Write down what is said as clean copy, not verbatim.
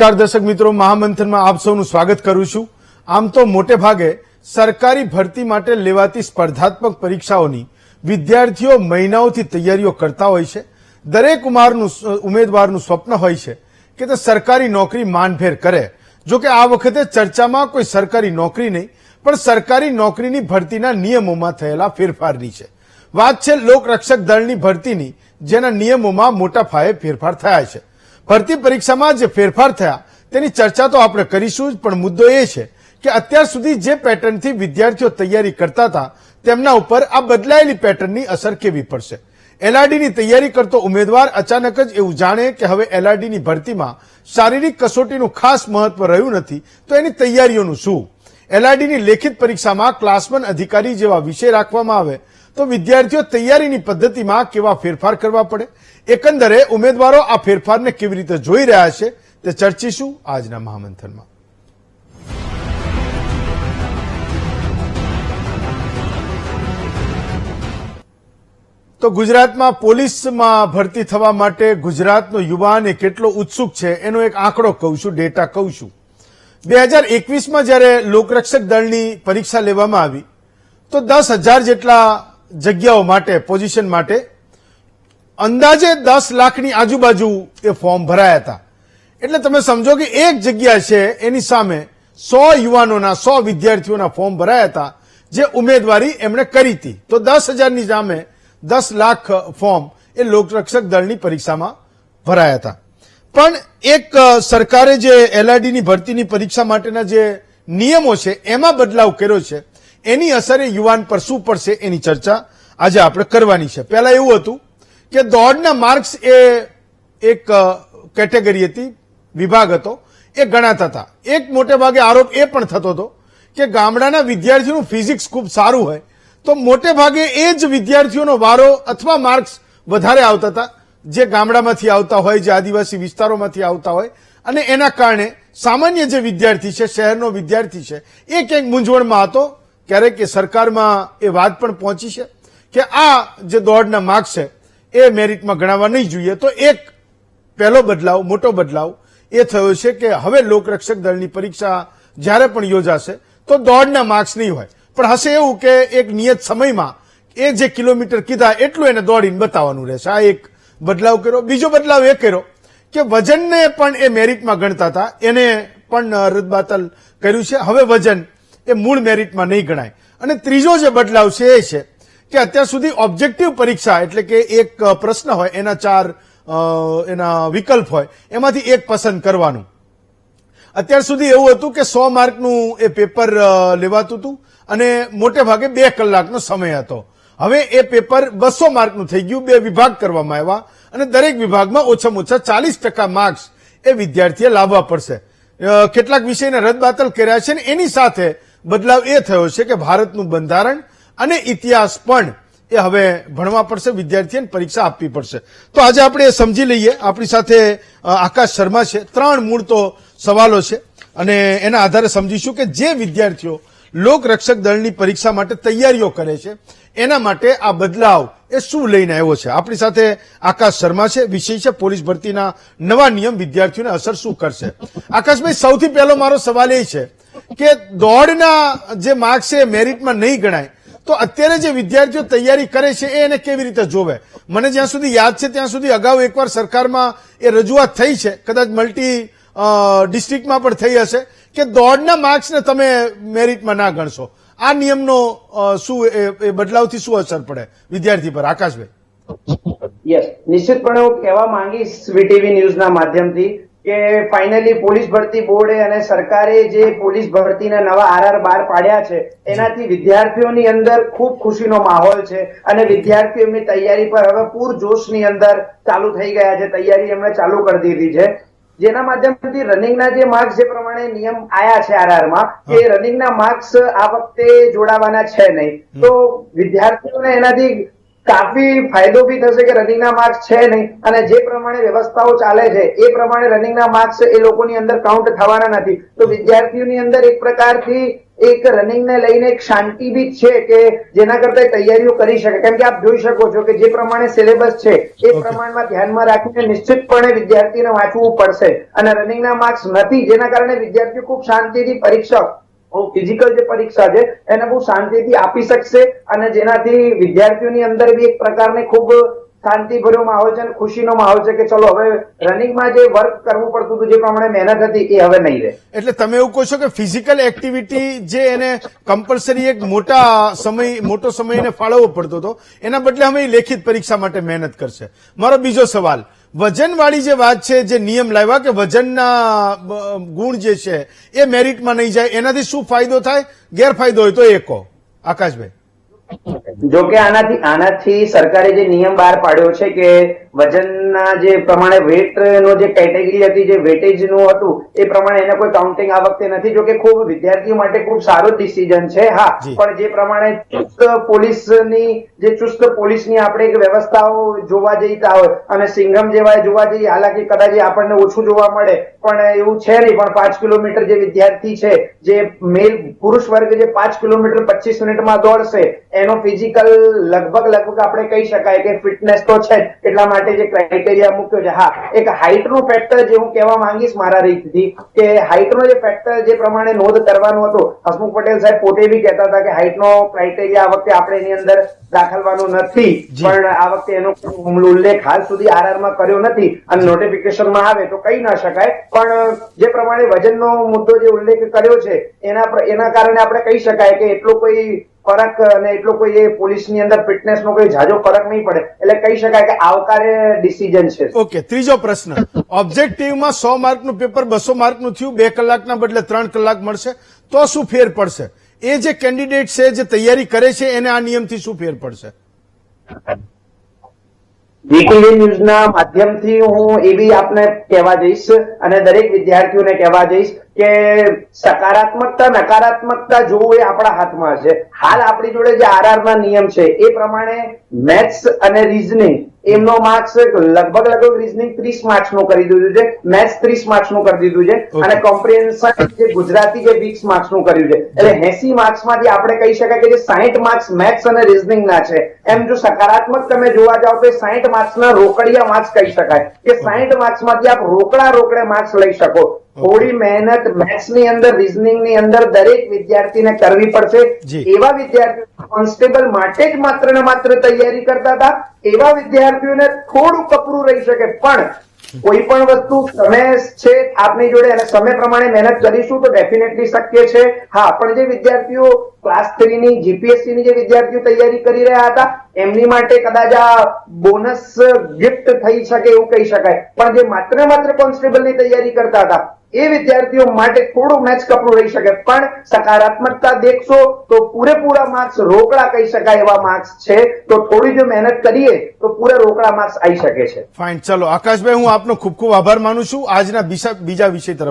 નમસ્કાર દર્શક મિત્રો, મહામંથનમાં આપ સૌનું સ્વાગત કરું છું। આમ તો મોટે ભાગે સરકારી ભરતી માટે લેવાતી સ્પર્ધાત્મક પરીક્ષાઓની વિદ્યાર્થીઓ મહિનાઓથી તૈયારીઓ કરતા હોય છે। દરેક ઉમેદવારનું સ્વપ્ન હોય છે કે તે સરકારી નોકરી માનભેર કરે। જો કે આ વખતે ચર્ચામાં કોઈ સરકારી નોકરી નહીં પણ સરકારી નોકરીની ભરતીના નિયમોમાં થયેલા ફેરફારની છે। વાત છે લોકરક્ષક દળની ભરતીની, જેના નિયમોમાં મોટા પાયે ફેરફાર થયા છે। ભરતી પરીક્ષામાં જે ફેરફાર થયા તેની ચર્ચા તો આપણે કરીશું જ, પણ મુદ્દો એ છે કે અત્યાર સુધી જે પેટર્નથી વિદ્યાર્થીઓ તૈયારી કરતા હતા તેમના ઉપર આ બદલાયેલી પેટર્નની અસર કેવી પડશે। એલઆરડીની તૈયારી કરતો ઉમેદવાર અચાનક જ એવું જાણે કે હવે એલઆરડીની ભરતીમાં શારીરિક કસોટીનું ખાસ મહત્વ રહ્યું નથી, તો એની તૈયારીઓનું શું। એલઆરડીની લેખિત પરીક્ષામાં ક્લાસવન અધિકારી જેવા વિષય રાખવામાં આવે તો વિદ્યાર્થીઓ તૈયારીની પદ્ધતિમાં કેવા ફેરફાર કરવા પડે, એકંદરે ઉમેદવારો આ ફેરફારને કેવી રીતે જોઈ રહ્યા છે તે ચર્ચીશું આજના મહામંથનમાં। તો ગુજરાતમાં પોલીસમાં ભરતી થવા માટે ગુજરાતનો યુવાન એ કેટલો ઉત્સુક છે એનો એક આંકડો કહું છું, ડેટા કહું છું। 2021માં જ્યારે લોકરક્ષક દળની પરીક્ષા લેવામાં આવી તો 10,000 જેટલા જગ્યાઓ માટે, પોઝિશન માટે અંદાજે 10 લાખની આજુબાજુ એ ફોર્મ ભરાયા હતા। એટલે તમે સમજો કે એક જગ્યા છે એની સામે 100 યુવાનોના, 100 વિદ્યાર્થીઓના ફોર્મ ભરાયા હતા જે ઉમેદવારી એમણે કરી હતી। તો 10,000ની સામે 10 લાખ ફોર્મ એ લોકરક્ષક દળની પરીક્ષામાં ભરાયા હતા। પણ એક સરકારે જે એલઆરડીની ભરતીની પરીક્ષા માટેના જે નિયમો છે એમાં બદલાવ કર્યો છે, એની અસર એ યુવાન પર શું પડશે એની ચર્ચા આજે આપણે કરવાની છે। પહેલા એવું હતું કે દોડના માર્ક્સ એ એક કેટેગરી હતી, વિભાગ હતો, એ ગણાતા હતા। એક મોટે ભાગે આરોપ એ પણ થતો હતો કે ગામડાના વિદ્યાર્થીઓનું ફિઝિક્સ ખૂબ સારું હોય તો મોટે ભાગે એ જ વિદ્યાર્થીઓનો વારો અથવા માર્ક્સ વધારે આવતા હતા જે ગામડામાંથી આવતા હોય, જે આદિવાસી વિસ્તારોમાંથી આવતા હોય, અને એના કારણે સામાન્ય જે વિદ્યાર્થી છે, શહેરનો વિદ્યાર્થી છે, એ ક્યાંક મૂંઝવણમાં હતો। ક્યારેક એ સરકારમાં એ વાત પણ પહોંચી છે કે આ જે દોડના માર્ક્સ છે એ મેરિટમાં ગણાવવા નહીં જોઈએ। તો એક પહેલો બદલાવ, મોટો બદલાવ એ થયો છે કે હવે લોકરક્ષક દળની પરીક્ષા જ્યારે પણ યોજાશે તો દોડના માર્ક્સ નહીં હોય, પણ હશે એવું કે એક નિયત સમયમાં એ જે કિલોમીટર કીધા એટલું એને દોડીને બતાવવાનું રહેશે। આ એક બદલાવ કર્યો। બીજો બદલાવ એ કર્યો કે વજનને પણ એ મેરિટમાં ગણતા હતા એને પણ રદબાતલ કર્યું છે। હવે વજન એ મૂળ મેરિટમાં નહીં ગણાય। અને ત્રીજો જે બદલાવ છે એ છે કે અત્યાર સુધી ઓબ્જેક્ટિવ પરીક્ષા, એટલે કે એક પ્રશ્ન હોય, એના 4 એના વિકલ્પ હોય, એમાંથી એક પસંદ કરવાનું। અત્યાર સુધી એવું હતું કે 100 માર્કનું એ પેપર લેવાતું હતું અને મોટે ભાગે 2 કલાકનો સમય હતો। હવે એ પેપર 200 માર્કનું થઈ ગયું, 2 વિભાગ કરવામાં આવ્યા અને દરેક વિભાગમાં ઓછામાં ઓછા 40% માર્ક્સ એ વિદ્યાર્થીએ લાવવા પડશે। કેટલાક વિષયને રદબાતલ કર્યા છે અને એની સાથે બદલાવ એ થયો છે કે ભારતનું બંધારણ અને ઇતિહાસ પણ એ હવે ભણવા પડશે, વિદ્યાર્થીઓને પરીક્ષા આપવી પડશે। તો આજે આપણે એ સમજી લઈએ। આપણી સાથે આકાશ શર્મા છે। 3 મૂળ તો સવાલો છે અને એના આધારે સમજીશું કે જે વિદ્યાર્થીઓ લોકરક્ષક દળની પરીક્ષા માટે તૈયારીઓ કરે છે એના માટે આ બદલાવ એ શું લઈને આવ્યો છે। આપણી સાથે આકાશ શર્મા છે। વિષય છે પોલીસ ભરતીના નવા નિયમ વિદ્યાર્થીઓને અસર શું કરશે। આકાશભાઈ, સૌથી પહેલો મારો સવાલ એ છે કે દોડના જે માર્ક્સ છે મેરિટમાં નહીં ગણાય તો અત્યારે જે વિદ્યાર્થીઓ તૈયારી કરે છે એ એને કેવી રીતે જોવે। મને જ્યાં સુધી યાદ છે ત્યાં સુધી અગાઉ એકવાર સરકારમાં એ રજૂઆત થઈ છે, કદાચ મલ્ટી ડિસ્ટ્રિક્ટમાં પણ થઈ હશે, કે દોડના માર્ક્સને તમે મેરિટમાં ના ગણશો। આ નિયમનો શું એ બદલાવથી શું અસર પડે વિદ્યાર્થી પર? આકાશભાઈ। યસ, નિશ્ચિતપણે હું કહેવા માંગીશ વીટીવી ન્યૂઝના માધ્યમથી કે ફાઇનલી પોલીસ ભરતી બોર્ડે અને સરકારે જે પોલીસ ભરતીના નવા આરઆર બહાર પાડ્યા છે એનાથી વિદ્યાર્થીઓની અંદર ખૂબ ખુશીનો માહોલ છે અને વિદ્યાર્થીઓ એમની તૈયારી પર હવે પૂરજોશની અંદર ચાલુ થઈ ગયા છે। તૈયારી એમણે ચાલુ કરી દીધી છે, જેના માધ્યમથી રનિંગના જે માર્ક્સ જે પ્રમાણે નિયમ આયા છે આરઆરમાં કે રનિંગના માર્ક્સ આ વખતે જોડાવાના છે નહીં, તો વિદ્યાર્થીઓને એનાથી કાફી ફાયદો બી થશે કે રનિંગના માર્ક્સ છે નહીં, અને જે પ્રમાણે વ્યવસ્થાઓ ચાલે છે એ પ્રમાણે રનિંગના માર્ક્સ એ લોકોની અંદર કાઉન્ટ થવાના નથી. તો વિદ્યાર્થીઓની અંદર એક પ્રકારથી એક રનિંગને લઈને એક શાંતિ બી છે કે જેના કરતા તૈયારીઓ કરી શકે. કેમ કે આપ જોઈ શકો છો કે જે પ્રમાણે સિલેબસ છે એ પ્રમાણમાં ધ્યાનમાં રાખીને નિશ્ચિતપણે વિદ્યાર્થીને વાંચવું પડશે, અને રનિંગના માર્ક્સ નથી જેના કારણે વિદ્યાર્થીઓ ખૂબ શાંતિથી પરીક્ષા ફિઝિકલ જે પરીક્ષા છે એને બહુ શાંતિથી આપી શકશે, અને જેનાથી વિદ્યાર્થીઓની અંદર બી એક પ્રકારની ખૂબ શાંતિભર્યો માહોલ છે અને ખુશીનો માહોલ છે કે ચલો હવે રનિંગમાં જે વર્ક કરવું પડતું હતું, જે પ્રમાણે મહેનત હતી એ હવે નહીં રહે. એટલે તમે એવું કહો છો કે ફિઝિકલ એક્ટિવિટી જે એને કમ્પલસરી એક મોટો સમય એને ફાળવવો પડતો હતો, એના બદલે અમે લેખિત પરીક્ષા માટે મહેનત કરશે. મારો બીજો સવાલ, વજનવાળી જે વાત છે, જે નિયમ લાવ્યા કે વજનના ગુણ જે છે એ મેરિટમાં નહીં જાય, એનાથી શું ફાયદો થાય, ગેરફાયદો હોય તો એ કહો આકાશભાઈ. જો કે આનાથી સરકારે જે નિયમ બહાર પાડ્યો છે કે વજનના જે પ્રમાણે વેટ નો જે કેટેગરી હતી, જે વેટેજ નું હતું એ પ્રમાણે એને કોઈ કાઉન્ટિંગ આ વખતે નથી. જો કે ખૂબ વિદ્યાર્થીઓ માટે ખૂબ સારો ડિસિઝન છે. હા, પણ જે પ્રમાણે ચુસ્ત પોલીસની આપણે એક વ્યવસ્થાઓ જોવા જઈતા હોય અને સિંઘમ જેવા જોવા જઈએ, હાલાકી કદાચ આપણને ઓછું જોવા મળે પણ એવું છે નહીં, પણ 5 કિલોમીટર જે વિદ્યાર્થી છે, જે પુરુષ વર્ગ જે 5 કિલોમીટર 25 મિનિટમાં દોડશે, એનો ફિઝિકલ લગભગ આપણે કહી શકાય કે ફિટનેસ તો છે જ. એટલા માટે જે ક્રાઇટેરિયા મૂક્યો છે, હા, એક હાઇટ નો ફેક્ટર જે હું કહેવા માંગીશ મારા રીતથી કે હાઇટ નો જે ફેક્ટર જે પ્રમાણે નોંધ કરવાનું હતું, હસમુખ પટેલ સાહેબ પોતે બી કહેતા હતા કે હાઇટ નો ક્રાઇટેરિયા આ વખતે આપણે એની અંદર દાખલવાનું નથી, પણ આ વખતે એનો ઉલ્લેખ હાલ સુધી આરઆરમાં કર્યો નથી અને નોટિફિકેશનમાં આવે તો કહી ના શકાય. પણ જે પ્રમાણે વજનનો મુદ્દો જે ઉલ્લેખ કર્યો છે એના કારણે આપણે કહી શકાય કે એટલો કોઈ ફરક અને એટલો કોઈ એ પોલીસની અંદર ફિટનેસનો કોઈ ઝાઝો ફરક નહીં પડે, એટલે કહી શકાય કે આવકાર્ય ડિસિઝન છે. ઓકે, ત્રીજો પ્રશ્ન, ઓબ્જેક્ટિવમાં 100 માર્કનું પેપર 200 માર્કનું થયું, 2 કલાકના બદલે 3 કલાક મળશે, તો શું ફેર પડશે? એ જે કેન્ડિડેટ છે, જે તૈયારી કરે છે, એને આ નિયમથી શું ફેર પડશે? વીટીવી ન્યૂઝના માધ્યમથી હું એ બી આપને કહેવા જઈશ અને દરેક વિદ્યાર્થીઓને કહેવા જઈશ કે સકારાત્મકતા નકારાત્મકતા જોવું એ આપણા હાથમાં છે. હાલ આપણી જોડે જે આરઆરના નિયમ છે એ પ્રમાણે મેથ્સ અને રીઝનિંગ એમનો માર્ક્સ લગભગ રીઝનિંગ 30 માર્ક્સ નું કરી દીધું છે, મેથ્સ 30 માર્ક્સ નું કરી દીધું છે, અને કોમ્પ્રિહેન્શન જે ગુજરાતી જે 20 માર્ક્સ નું કર્યું છે. એટલે 80 માર્ક્સ માંથી આપણે કહી શકાય કે જે 60 માર્ક્સ મેથ્સ અને રીઝનિંગ ના છે. એમ જો સકારાત્મક તમે જોવા જાવ તો 60 માર્ક્સ ના રોકડિયા માર્ક્સ કહી શકાય કે 60 માર્ક્સ માંથી આપ રોકડે માર્ક્સ લઈ શકો. થોડી મહેનત મેથ્સ ની અંદર, રીઝનિંગ ની અંદર દરેક વિદ્યાર્થીને કરવી પડશે. એવા વિદ્યાર્થીઓ કોન્સ્ટેબલ માટે જ માત્ર ને માત્ર તૈયારી કરતા હતા, એવા વિદ્યાર્થીઓને થોડું કપરું રહી શકે, પણ કોઈ પણ વસ્તુ સમય છે આપની જોડે અને સમય પ્રમાણે મહેનત કરીશું તો ડેફિનેટલી શક્ય છે. હા, પણ જે વિદ્યાર્થીઓ ક્લાસ 3 ની જીપીએસસી ની જે વિદ્યાર્થીઓ તૈયારી કરી રહ્યા હતા એમની માટે કદાચ આ બોનસ ગિફ્ટ થઈ શકે એવું કહી શકાય, પણ જે માત્ર કોન્સ્ટેબલ ની તૈયારી કરતા હતા એ વિદ્યાર્થીઓ માટે થોડું મેચ કપડું રહી શકે. પણ સકારાત્મકતા દેખશો તો પૂરેપૂરા માર્ક્સ રોકડા કહી શકાય એવા માર્ક્સ છે. તો થોડી જો મહેનત કરીએ તો પૂરા રોકડા માર્ક્સ આવી શકે છે. ફાઇન, ચલો આકાશભાઈ, હું આપનો ખૂબ ખૂબ આભાર માનું છું. આજના બીજા વિષય તરફ